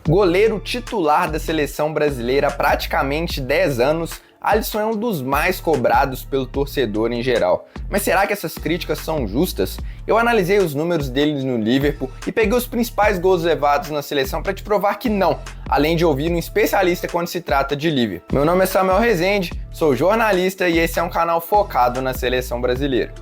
Goleiro titular da seleção brasileira há praticamente 10 anos, Alisson é um dos mais cobrados pelo torcedor em geral. Mas será que essas críticas são justas? Eu analisei os números dele no Liverpool e peguei os principais gols levados na seleção para te provar que não, além de ouvir um especialista quando se trata de Liverpool. Meu nome é Samuel Rezende, sou jornalista e esse é um canal focado na seleção brasileira.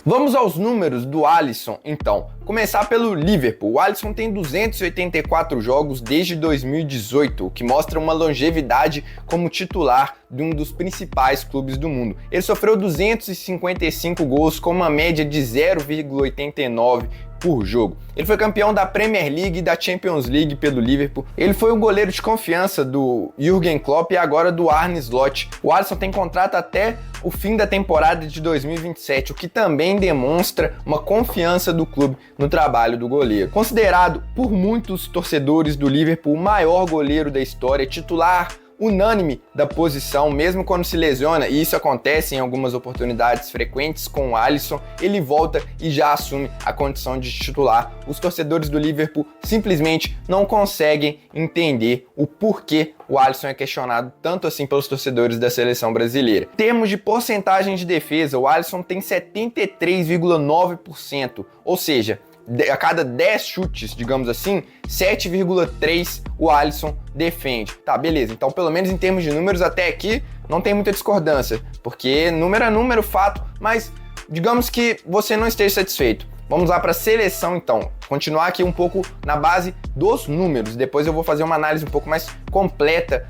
Vamos aos números do Alisson, então. Começar pelo Liverpool. O Alisson tem 284 jogos desde 2018, o que mostra uma longevidade como titular de um dos principais clubes do mundo. Ele sofreu 255 gols com uma média de 0,89 por jogo. Ele foi campeão da Premier League e da Champions League pelo Liverpool. Ele foi o goleiro de confiança do Jürgen Klopp e agora do Arne Slot. O Alisson tem contrato até o fim da temporada de 2027, o que também demonstra uma confiança do clube no trabalho do goleiro. Considerado por muitos torcedores do Liverpool o maior goleiro da história, titular unânime da posição, mesmo quando se lesiona, e isso acontece em algumas oportunidades frequentes com o Alisson, ele volta e já assume a condição de titular. Os torcedores do Liverpool simplesmente não conseguem entender o porquê o Alisson é questionado tanto assim pelos torcedores da seleção brasileira. Em termos de porcentagem de defesa, o Alisson tem 73,9%, ou seja, a cada 10 chutes, digamos assim, 7,3 o Alisson defende. Tá, beleza. Então, pelo menos em termos de números, até aqui não tem muita discordância, porque número é número, fato, mas digamos que você não esteja satisfeito. Vamos lá para a seleção, então. Continuar aqui um pouco na base dos números. Depois eu vou fazer uma análise um pouco mais completa,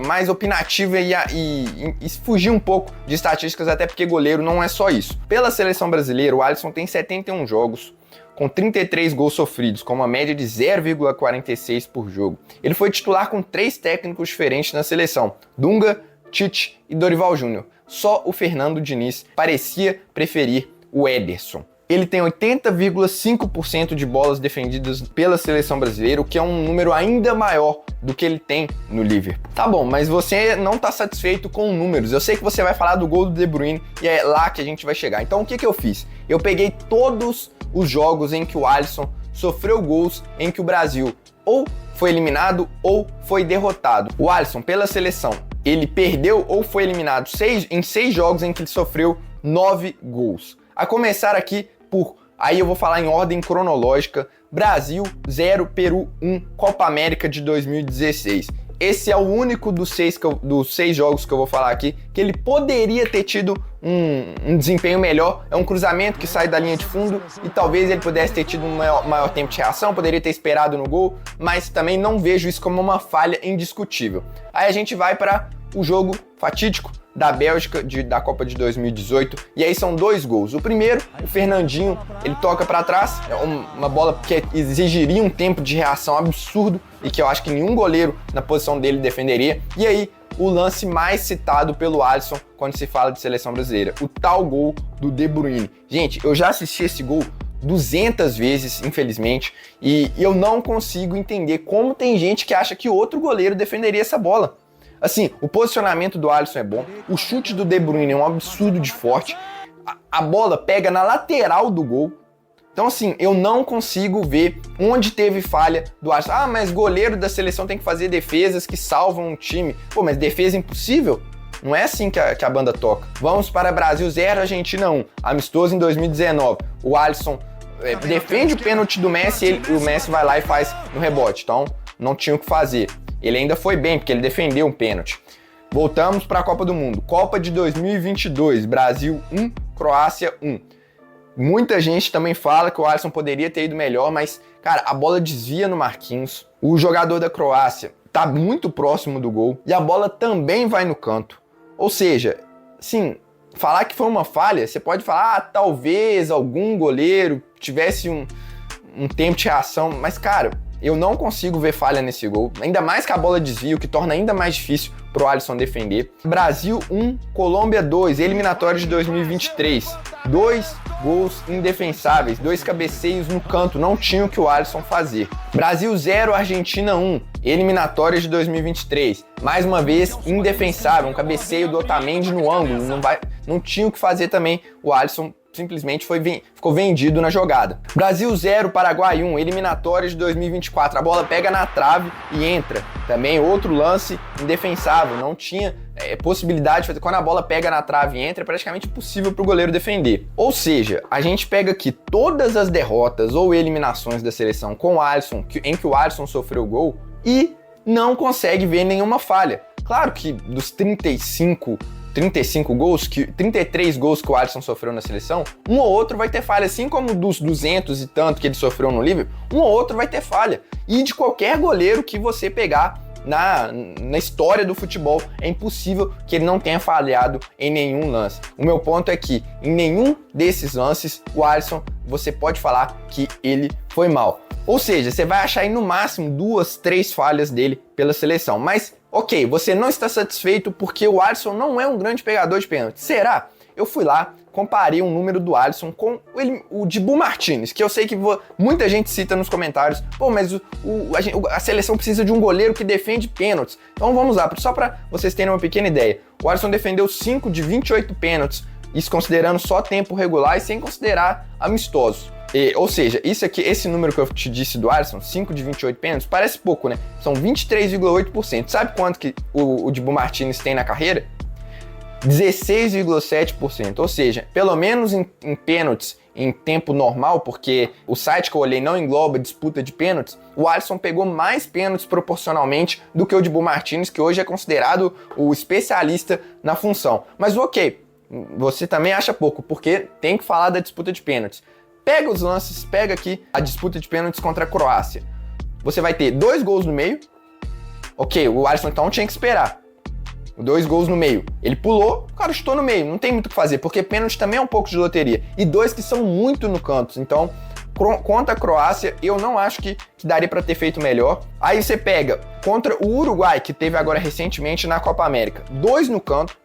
mais opinativa e fugir um pouco de estatísticas, até porque goleiro não é só isso. Pela seleção brasileira, o Alisson tem 71 jogos, com 33 gols sofridos, com uma média de 0,46 por jogo. Ele foi titular com 3 técnicos diferentes na seleção: Dunga, Tite e Dorival Júnior. Só o Fernando Diniz parecia preferir o Ederson. Ele tem 80,5% de bolas defendidas pela seleção brasileira, o que é um número ainda maior do que ele tem no Liverpool. Tá bom, mas você não tá satisfeito com números. Eu sei que você vai falar do gol do De Bruyne e é lá que a gente vai chegar. Então o que eu fiz? Eu peguei todos os jogos em que o Alisson sofreu gols em que o Brasil ou foi eliminado ou foi derrotado. O Alisson, pela seleção, ele perdeu ou foi eliminado em 6 jogos em que ele sofreu 9 gols. A começar aqui aí eu vou falar em ordem cronológica: Brasil 0, Peru 1, Copa América de 2016. Esse é o único dos 6 jogos que eu vou falar aqui que ele poderia ter tido um desempenho melhor. É um cruzamento que sai da linha de fundo e talvez ele pudesse ter tido um maior tempo de reação, poderia ter esperado no gol, mas também não vejo isso como uma falha indiscutível. Aí a gente vai para o jogo fatídico da Bélgica, da Copa de 2018, e aí são 2 gols. O primeiro, o Fernandinho, ele toca para trás, é uma bola que exigiria um tempo de reação absurdo e que eu acho que nenhum goleiro na posição dele defenderia. E aí, o lance mais citado pelo Alisson quando se fala de seleção brasileira, o tal gol do De Bruyne. Gente, eu já assisti esse gol 200 vezes, infelizmente, e eu não consigo entender como tem gente que acha que outro goleiro defenderia essa bola. Assim, o posicionamento do Alisson é bom, o chute do De Bruyne é um absurdo de forte, a bola pega na lateral do gol. Então, assim, eu não consigo ver onde teve falha do Alisson. Ah, mas goleiro da seleção tem que fazer defesas que salvam um time. Pô, mas defesa impossível? Não é assim que a banda toca. Vamos para Brasil 0, Argentina 1, amistoso em 2019. O Alisson defende o pênalti do Messi e o Messi vai lá e faz no rebote. Então, não tinha o que fazer. Ele ainda foi bem, porque ele defendeu um pênalti. Voltamos para a Copa do Mundo. Copa de 2022, Brasil 1, Croácia 1. Muita gente também fala que o Alisson poderia ter ido melhor, mas, cara, a bola desvia no Marquinhos. O jogador da Croácia tá muito próximo do gol e a bola também vai no canto. Ou seja, sim, falar que foi uma falha, você pode falar, talvez algum goleiro tivesse um tempo de reação, mas, cara, eu não consigo ver falha nesse gol, ainda mais que a bola desvia, o que torna ainda mais difícil pro Alisson defender. Brasil 1, Colômbia 2, eliminatório de 2023. 2 gols indefensáveis, 2 cabeceios no canto, não tinha o que o Alisson fazer. Brasil 0, Argentina 1, eliminatórias de 2023. Mais uma vez, indefensável, um cabeceio do Otamendi no ângulo, não tinha o que fazer também o Alisson simplesmente ficou vendido na jogada. Brasil 0, Paraguai 1, eliminatórias de 2024. A bola pega na trave e entra. Também outro lance indefensável, não tinha possibilidade de fazer. Quando a bola pega na trave e entra, é praticamente impossível para o goleiro defender. Ou seja, a gente pega aqui todas as derrotas ou eliminações da seleção com o Alisson, em que o Alisson sofreu gol, e não consegue ver nenhuma falha. Claro que dos 35 gols, 33 gols que o Alisson sofreu na seleção, um ou outro vai ter falha, assim como dos 200 e tanto que ele sofreu no Liverpool, um ou outro vai ter falha. E de qualquer goleiro que você pegar na história do futebol, é impossível que ele não tenha falhado em nenhum lance. O meu ponto é que em nenhum desses lances, o Alisson, você pode falar que ele foi mal. Ou seja, você vai achar aí no máximo 2, 3 falhas dele pela seleção. Mas, ok, você não está satisfeito porque o Alisson não é um grande pegador de pênalti. Será? Eu fui lá, comparei um número do Alisson com o Dibu Martínez, que eu sei que muita gente cita nos comentários. Pô, mas a seleção precisa de um goleiro que defende pênaltis. Então vamos lá, só para vocês terem uma pequena ideia. O Alisson defendeu 5 de 28 pênaltis, isso considerando só tempo regular e sem considerar amistosos. Ou seja, esse número que eu te disse do Alisson, 5 de 28 pênaltis, parece pouco, né? São 23,8%. Sabe quanto que o Dibu Martínez tem na carreira? 16,7%. Ou seja, pelo menos em pênaltis em tempo normal, porque o site que eu olhei não engloba disputa de pênaltis, o Alisson pegou mais pênaltis proporcionalmente do que o Dibu Martínez, que hoje é considerado o especialista na função. Mas ok, você também acha pouco, porque tem que falar da disputa de pênaltis. Pega os lances, pega aqui a disputa de pênaltis contra a Croácia. Você vai ter 2 gols no meio. Ok, o Alisson então tinha que esperar. 2 gols no meio. Ele pulou, o cara chutou no meio. Não tem muito o que fazer, porque pênalti também é um pouco de loteria. E 2 que são muito no canto. Então, contra a Croácia, eu não acho que daria para ter feito melhor. Aí você pega contra o Uruguai, que teve agora recentemente na Copa América. 2 no canto,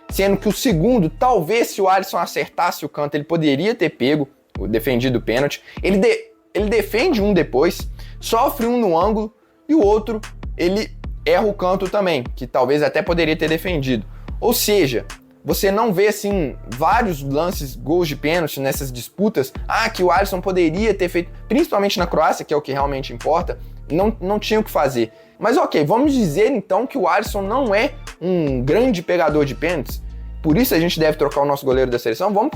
sendo que o segundo, talvez se o Alisson acertasse o canto, ele poderia ter pego o defendido o pênalti. Ele defende um depois, sofre um no ângulo e o outro ele erra o canto também, que talvez até poderia ter defendido. Ou seja, você não vê assim vários lances, gols de pênalti nessas disputas, que o Alisson poderia ter feito, principalmente na Croácia, que é o que realmente importa, não tinha o que fazer. Mas ok, vamos dizer então que o Alisson não é um grande pegador de pênaltis. Por isso a gente deve trocar o nosso goleiro da seleção. Vamos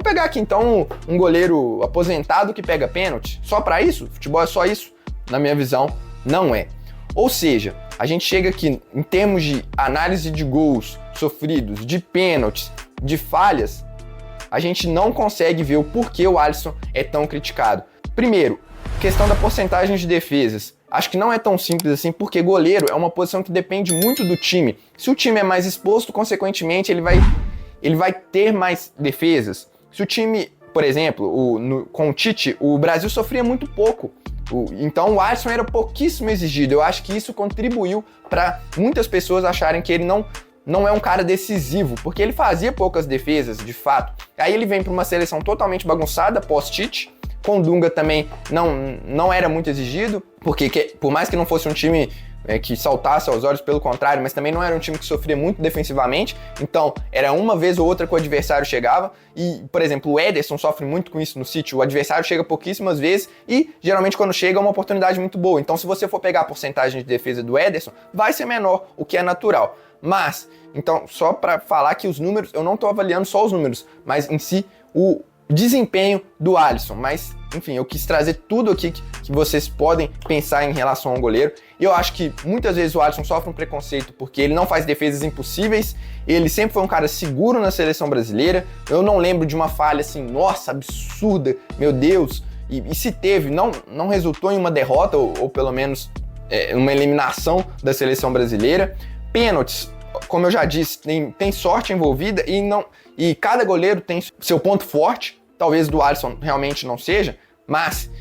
pegar aqui então um goleiro aposentado que pega pênalti. Só para isso? Futebol é só isso? Na minha visão, não é. Ou seja, a gente chega aqui em termos de análise de gols sofridos, de pênaltis, de falhas, a gente não consegue ver o porquê o Alisson é tão criticado. Primeiro, questão da porcentagem de defesas. Acho que não é tão simples assim, porque goleiro é uma posição que depende muito do time. Se o time é mais exposto, consequentemente, ele vai ter mais defesas. Se o time, por exemplo, com o Tite, o Brasil sofria muito pouco. Então o Alisson era pouquíssimo exigido. Eu acho que isso contribuiu para muitas pessoas acharem que ele não é um cara decisivo, porque ele fazia poucas defesas, de fato. Aí ele vem para uma seleção totalmente bagunçada, pós-Tite. Com o Dunga também não era muito exigido, porque por mais que não fosse um time que saltasse aos olhos, pelo contrário, mas também não era um time que sofria muito defensivamente, então era uma vez ou outra que o adversário chegava, e, por exemplo, o Ederson sofre muito com isso no City, o adversário chega pouquíssimas vezes, e geralmente quando chega é uma oportunidade muito boa, então se você for pegar a porcentagem de defesa do Ederson, vai ser menor, o que é natural. Mas, então, só para falar que os números, eu não estou avaliando só os números, mas em si o desempenho do Alisson, mas enfim, eu quis trazer tudo aqui que vocês podem pensar em relação ao goleiro. E eu acho que muitas vezes o Alisson sofre um preconceito porque ele não faz defesas impossíveis, ele sempre foi um cara seguro na seleção brasileira. Eu não lembro de uma falha assim, nossa, absurda, meu Deus, e se teve, não resultou em uma derrota ou pelo menos uma eliminação da seleção brasileira. Pênaltis, como eu já disse, tem sorte envolvida e cada goleiro tem seu ponto forte. Talvez do Alisson realmente não seja, mas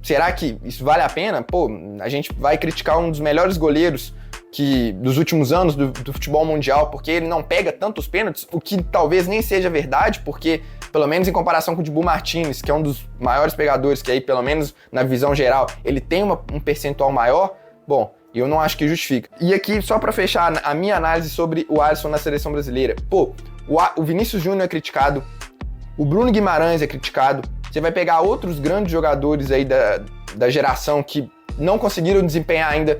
será que isso vale a pena? Pô, a gente vai criticar um dos melhores goleiros dos últimos anos do futebol mundial porque ele não pega tantos pênaltis, o que talvez nem seja verdade, porque pelo menos em comparação com o Dibu Martínez, que é um dos maiores pegadores, que aí pelo menos na visão geral ele tem um percentual maior, bom, eu não acho que justifica. E aqui, só para fechar a minha análise sobre o Alisson na seleção brasileira, pô, o Vinícius Júnior é criticado, O Bruno Guimarães é criticado. Você vai pegar outros grandes jogadores aí da geração que não conseguiram desempenhar ainda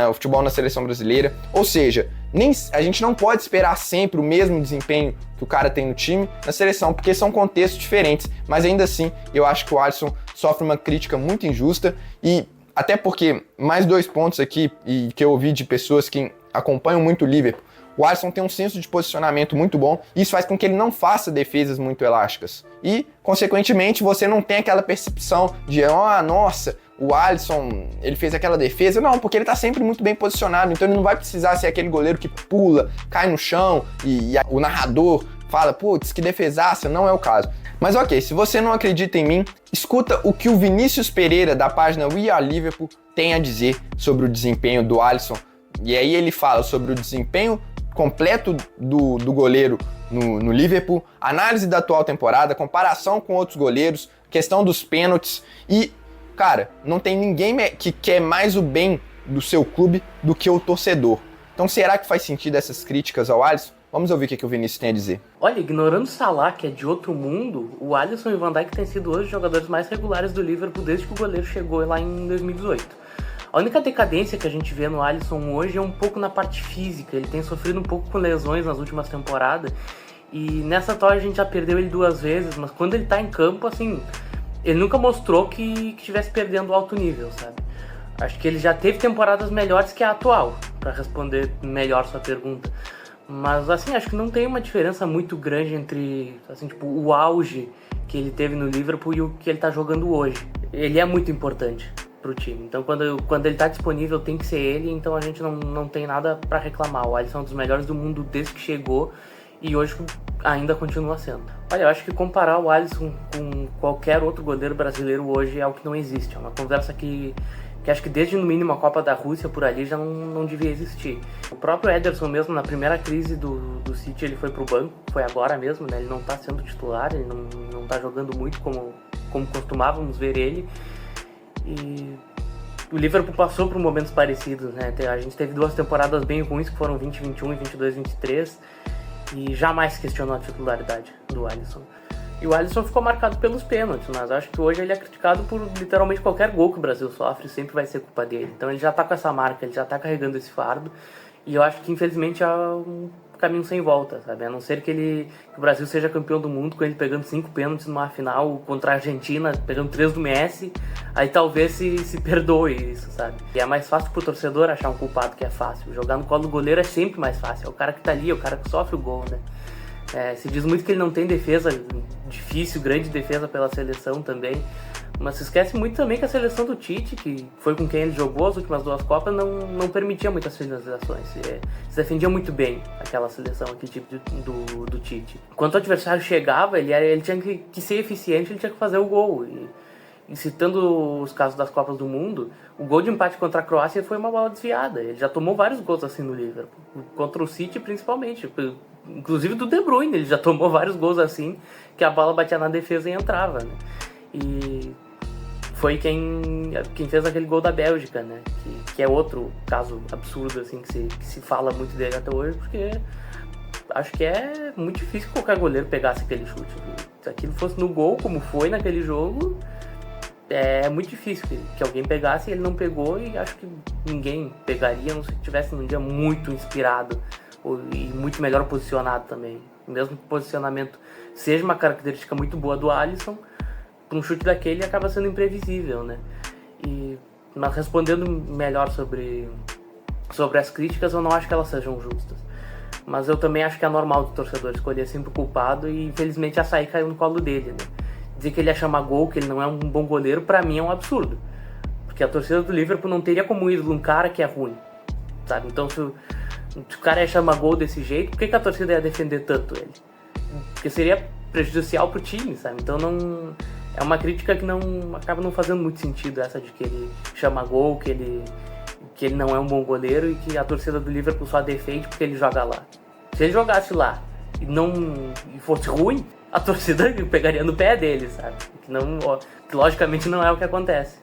o futebol na seleção brasileira. Ou seja, a gente não pode esperar sempre o mesmo desempenho que o cara tem no time na seleção, porque são contextos diferentes. Mas ainda assim, eu acho que o Alisson sofre uma crítica muito injusta e até porque, mais 2 pontos aqui, e que eu ouvi de pessoas que acompanham muito o Liverpool, o Alisson tem um senso de posicionamento muito bom, e isso faz com que ele não faça defesas muito elásticas. E, consequentemente, você não tem aquela percepção de, nossa, o Alisson, ele fez aquela defesa. Não, porque ele tá sempre muito bem posicionado, então ele não vai precisar ser aquele goleiro que pula, cai no chão, e o narrador fala, putz, que defesaça, não é o caso. Mas ok, se você não acredita em mim, escuta o que o Vinícius Pereira, da página We Are Liverpool, tem a dizer sobre o desempenho do Alisson. E aí ele fala sobre o desempenho completo do goleiro no Liverpool, análise da atual temporada, comparação com outros goleiros, questão dos pênaltis e, cara, não tem ninguém que quer mais o bem do seu clube do que o torcedor. Então será que faz sentido essas críticas ao Alisson? Vamos ouvir o que o Vinícius tem a dizer. Olha, ignorando o Salah, que é de outro mundo, o Alisson e o Van Dijk têm sido hoje os jogadores mais regulares do Liverpool desde que o goleiro chegou lá em 2018. A única decadência que a gente vê no Alisson hoje é um pouco na parte física. Ele tem sofrido um pouco com lesões nas últimas temporadas. E nessa atual a gente já perdeu ele 2 vezes, mas quando ele tá em campo, assim, ele nunca mostrou que estivesse perdendo alto nível, sabe? Acho que ele já teve temporadas melhores que a atual, para responder melhor sua pergunta. Mas, assim, acho que não tem uma diferença muito grande entre, assim, tipo, o auge que ele teve no Liverpool e o que ele tá jogando hoje. Ele é muito importante pro time. Então, quando ele tá disponível, tem que ser ele. Então, a gente não tem nada para reclamar. O Alisson é um dos melhores do mundo desde que chegou e hoje ainda continua sendo. Olha, eu acho que comparar o Alisson com qualquer outro goleiro brasileiro hoje é algo que não existe. É uma conversa que acho que desde no mínimo a Copa da Rússia por ali já não devia existir. O próprio Ederson mesmo, na primeira crise do City, ele foi pro banco, foi agora mesmo, né? Ele não tá sendo titular, ele não tá jogando muito como costumávamos ver ele. E o Liverpool passou por momentos parecidos, né? A gente teve 2 temporadas bem ruins, que foram 2021 e 22-23, e jamais questionou a titularidade do Alisson. E o Alisson ficou marcado pelos pênaltis, mas acho que hoje ele é criticado por literalmente qualquer gol que o Brasil sofre, sempre vai ser culpa dele. Então ele já tá com essa marca, ele já tá carregando esse fardo, e eu acho que infelizmente é um caminho sem volta, sabe? A não ser que o Brasil seja campeão do mundo com ele pegando 5 pênaltis numa final contra a Argentina, pegando 3 do Messi, aí talvez se perdoe isso, sabe? E é mais fácil pro torcedor achar um culpado que é fácil. Jogar no colo do goleiro é sempre mais fácil, é o cara que tá ali, é o cara que sofre o gol, né? Se diz muito que ele não tem defesa difícil, grande defesa pela seleção também, mas se esquece muito também que a seleção do Tite, que foi com quem ele jogou as últimas 2 Copas, não permitia muitas finalizações. Se defendia muito bem aquela seleção, aquele tipo do Tite. Quando o adversário chegava, ele tinha que ser eficiente, ele tinha que fazer o gol. E citando os casos das Copas do Mundo, o gol de empate contra a Croácia foi uma bola desviada. Ele já tomou vários gols assim no Liverpool, contra o City principalmente. Inclusive do De Bruyne, ele já tomou vários gols assim, que a bola batia na defesa e entrava, né? E foi quem fez aquele gol da Bélgica, né? Que é outro caso absurdo, assim, que se fala muito dele até hoje, porque acho que é muito difícil que qualquer goleiro pegasse aquele chute. Se aquilo fosse no gol, como foi naquele jogo, é muito difícil que alguém pegasse, e ele não pegou, e acho que ninguém pegaria, a não ser que tivesse num dia muito inspirado e muito melhor posicionado também. Mesmo que o posicionamento seja uma característica muito boa do Alisson, um chute daquele acaba sendo imprevisível, né? Mas respondendo melhor sobre as críticas, eu não acho que elas sejam justas. Mas eu também acho que é normal do torcedor escolher sempre o culpado, e infelizmente a Açaí caiu no colo dele, né? Dizer que ele ia chamar gol, que ele não é um bom goleiro, pra mim é um absurdo. Porque a torcida do Liverpool não teria como ídolo um cara que é ruim, sabe? Então se o cara ia chamar gol desse jeito, por que a torcida ia defender tanto ele? Porque seria prejudicial pro time, sabe? Então não... É uma crítica que acaba não fazendo muito sentido, essa de que ele chama gol, que ele não é um bom goleiro e que a torcida do Liverpool só defende porque ele joga lá. Se ele jogasse lá e fosse ruim, a torcida pegaria no pé dele, sabe? Que logicamente não é o que acontece.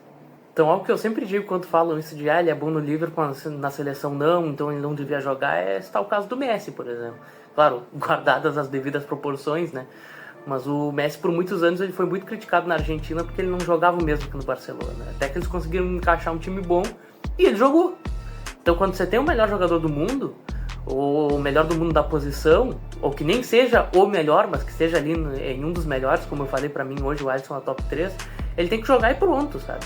Então algo que eu sempre digo quando falam isso de ele é bom no Liverpool, na seleção não, então ele não devia jogar, está o caso do Messi, por exemplo. Claro, guardadas as devidas proporções, né? Mas o Messi, por muitos anos, ele foi muito criticado na Argentina porque ele não jogava o mesmo que no Barcelona. Até que eles conseguiram encaixar um time bom e ele jogou. Então, quando você tem o melhor jogador do mundo, ou o melhor do mundo da posição, ou que nem seja o melhor, mas que seja ali em um dos melhores, como eu falei, pra mim hoje o Alisson é top 3, ele tem que jogar e pronto, sabe?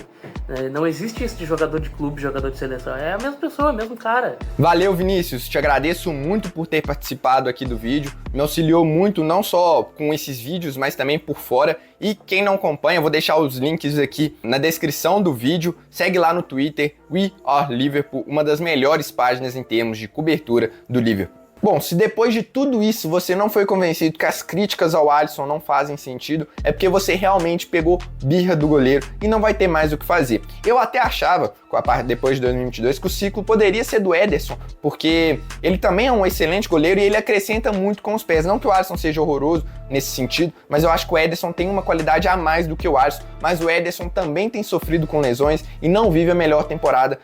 Não existe isso de jogador de clube, jogador de seleção, é a mesma pessoa, é o mesmo cara. Valeu, Vinícius, te agradeço muito por ter participado aqui do vídeo, me auxiliou muito não só com esses vídeos, mas também por fora. E quem não acompanha, eu vou deixar os links aqui na descrição do vídeo. Segue lá no Twitter, We Are Liverpool, uma das melhores páginas em termos de cobertura do Liverpool. Bom, se depois de tudo isso você não foi convencido que as críticas ao Alisson não fazem sentido, é porque você realmente pegou birra do goleiro e não vai ter mais o que fazer. Eu até achava, com a parte depois de 2022, que o ciclo poderia ser do Ederson, porque ele também é um excelente goleiro e ele acrescenta muito com os pés. Não que o Alisson seja horroroso nesse sentido, mas eu acho que o Ederson tem uma qualidade a mais do que o Alisson, mas o Ederson também tem sofrido com lesões e não vive a melhor temporada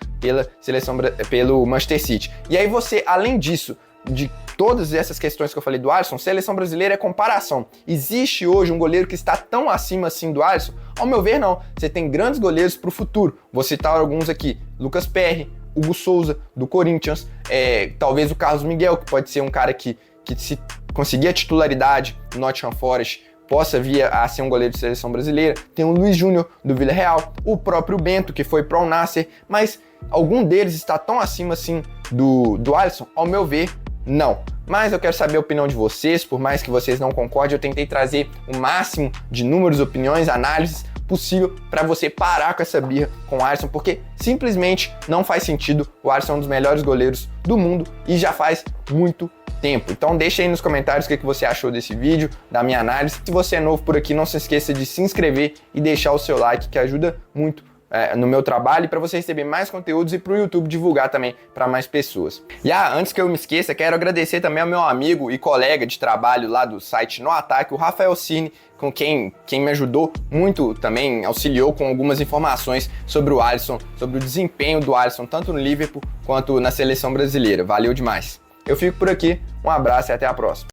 pelo Manchester City. E aí você, além disso, de todas essas questões que eu falei do Alisson, seleção brasileira é comparação. Existe hoje um goleiro que está tão acima assim do Alisson? Ao meu ver, não. Você tem grandes goleiros para o futuro. Vou citar alguns aqui. Lucas Perry, Hugo Souza, do Corinthians, talvez o Carlos Miguel, que pode ser um cara que se conseguir a titularidade no Nottingham Forest, possa vir a ser um goleiro de seleção brasileira. Tem o Luiz Júnior, do Villarreal, o próprio Bento, que foi para o Al Nassr, mas algum deles está tão acima assim do Alisson? Ao meu ver, não. Mas eu quero saber a opinião de vocês, por mais que vocês não concordem, eu tentei trazer o máximo de números, opiniões, análises possível para você parar com essa birra com o Alisson, porque simplesmente não faz sentido. O Alisson é um dos melhores goleiros do mundo e já faz muito tempo. Então deixa aí nos comentários o que você achou desse vídeo, da minha análise. Se você é novo por aqui, não se esqueça de se inscrever e deixar o seu like, que ajuda muito no meu trabalho e para você receber mais conteúdos e para o YouTube divulgar também para mais pessoas. E antes que eu me esqueça, quero agradecer também ao meu amigo e colega de trabalho lá do site No Ataque, o Rafael Cine, com quem me ajudou muito também, auxiliou com algumas informações sobre o Alisson, sobre o desempenho do Alisson, tanto no Liverpool quanto na seleção brasileira. Valeu demais! Eu fico por aqui, um abraço e até a próxima.